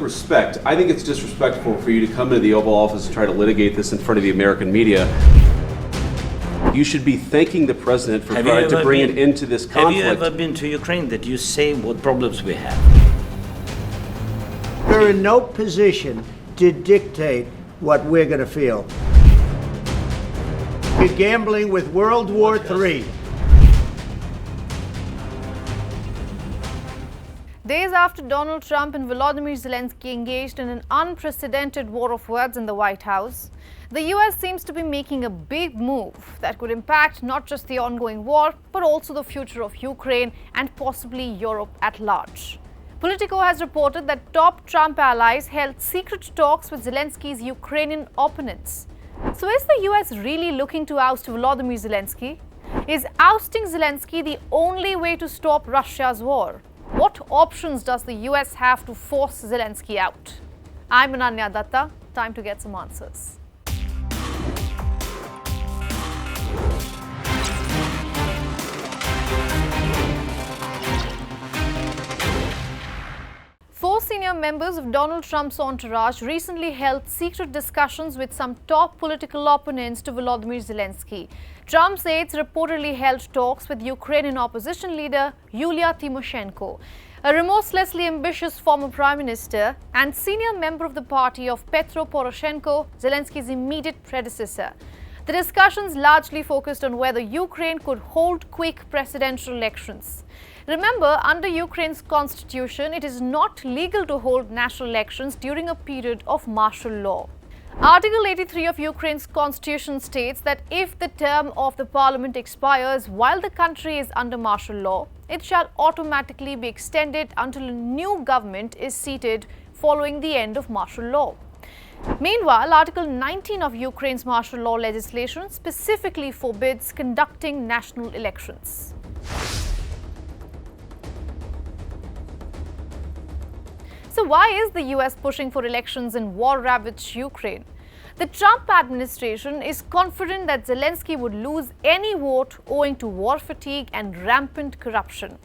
respect, I think it's disrespectful for you to come into the Oval Office and try to litigate this in front of the American media. You should be thanking the president for trying to bring it into this conflict. Have you ever been to Ukraine that you say what problems we have? We're in no position to dictate what we're going to feel. You're gambling with World War III. Days after Donald Trump and Volodymyr Zelensky engaged in an unprecedented war of words in the White House, the US seems to be making a big move that could impact not just the ongoing war, but also the future of Ukraine and possibly Europe at large. Politico has reported that top Trump allies held secret talks with Zelensky's Ukrainian opponents. So is the US really looking to oust Volodymyr Zelensky? Is ousting Zelensky the only way to stop Russia's war? What options does the US have to force Zelensky out? I'm Ananya Datta. Time to get some answers. Four senior members of Donald Trump's entourage recently held secret discussions with some top political opponents to Volodymyr Zelensky. Trump's aides reportedly held talks with Ukrainian opposition leader Yulia Tymoshenko, a remorselessly ambitious former prime minister and senior member of the party of Petro Poroshenko, Zelensky's immediate predecessor. The discussions largely focused on whether Ukraine could hold quick presidential elections. Remember, under Ukraine's constitution, it is not legal to hold national elections during a period of martial law. Article 83 of Ukraine's constitution states that if the term of the parliament expires while the country is under martial law, it shall automatically be extended until a new government is seated following the end of martial law. Meanwhile, Article 19 of Ukraine's martial law legislation specifically forbids conducting national elections. So why is the US pushing for elections in war-ravaged Ukraine? The Trump administration is confident that Zelensky would lose any vote owing to war fatigue and rampant corruption.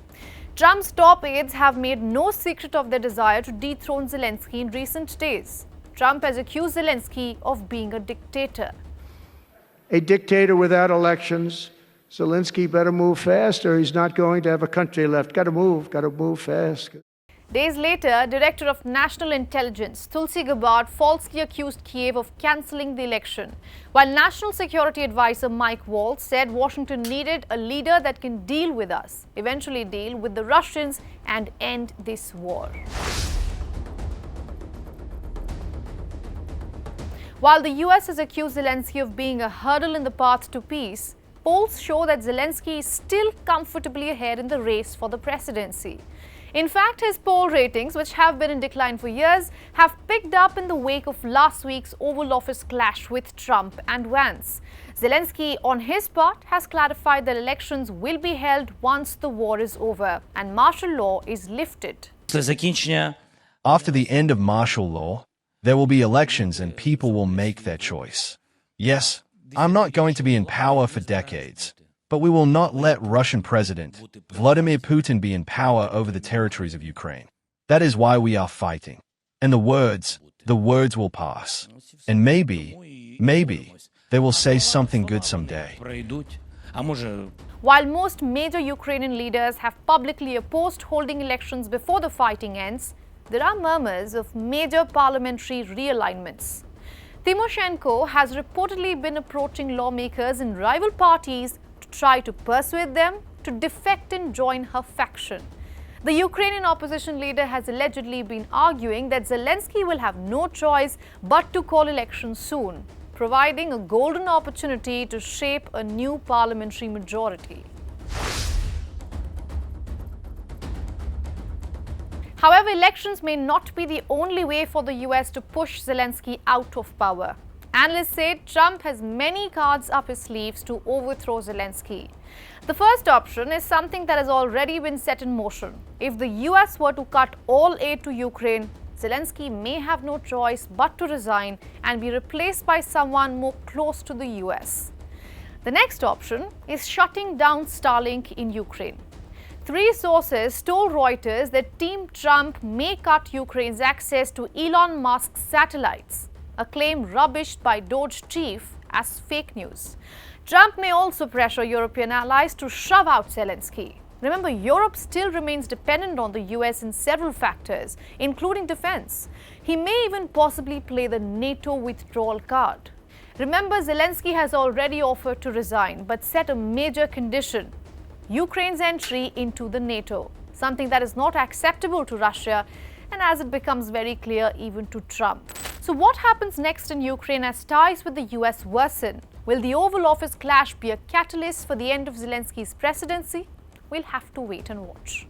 Trump's top aides have made no secret of their desire to dethrone Zelensky in recent days. Trump has accused Zelensky of being a dictator. A dictator without elections. Zelensky better move fast or he's not going to have a country left. Got to move fast. Days later, Director of National Intelligence Tulsi Gabbard falsely accused Kyiv of cancelling the election, while National Security Advisor Mike Waltz said Washington needed a leader that can deal with us, eventually deal with the Russians and end this war. While the US has accused Zelensky of being a hurdle in the path to peace, polls show that Zelensky is still comfortably ahead in the race for the presidency. In fact, his poll ratings, which have been in decline for years, have picked up in the wake of last week's Oval Office clash with Trump and Vance. Zelensky, on his part, has clarified that elections will be held once the war is over and martial law is lifted. After the end of martial law, there will be elections and people will make their choice. Yes, I'm not going to be in power for decades. But we will not let Russian President Vladimir Putin be in power over the territories of Ukraine. That is why we are fighting. And the words will pass. And maybe, they will say something good someday. While most major Ukrainian leaders have publicly opposed holding elections before the fighting ends, there are murmurs of major parliamentary realignments. Tymoshenko has reportedly been approaching lawmakers in rival parties to try to persuade them to defect and join her faction. The Ukrainian opposition leader has allegedly been arguing that Zelensky will have no choice but to call elections soon, providing a golden opportunity to shape a new parliamentary majority. However, elections may not be the only way for the US to push Zelensky out of power. Analysts say Trump has many cards up his sleeves to overthrow Zelensky. The first option is something that has already been set in motion. If the US were to cut all aid to Ukraine, Zelensky may have no choice but to resign and be replaced by someone more close to the US. The next option is shutting down Starlink in Ukraine. Three sources told Reuters that Team Trump may cut Ukraine's access to Elon Musk's satellites, a claim rubbished by Doge chief as fake news. Trump may also pressure European allies to shove out Zelensky. Remember, Europe still remains dependent on the US in several factors, including defense. He may even possibly play the NATO withdrawal card. Remember, Zelensky has already offered to resign, but set a major condition: Ukraine's entry into the NATO, something that is not acceptable to Russia, and as it becomes very clear, even to Trump. So what happens next in Ukraine as ties with the US worsen? Will the Oval Office clash be a catalyst for the end of Zelensky's presidency? We'll have to wait and watch.